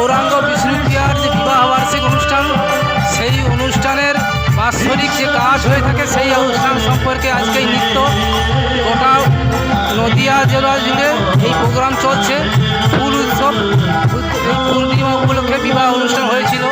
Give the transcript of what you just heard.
গৌরাঙ্গ বিষ্ণুপ্রিয়ার যে বিবাহ বার্ষিক অনুষ্ঠান, সেই অনুষ্ঠানের বাৎসরিক যে কাজ হয়ে থাকে সেই অনুষ্ঠান সম্পর্কে আজকে এই নৃত্য গোটা নদিয়া জেলা জুড়ে এই প্রোগ্রাম চলছে। ফুল উৎসব, এই পূর্ণিমা উপলক্ষে বিবাহ অনুষ্ঠান হয়েছিল।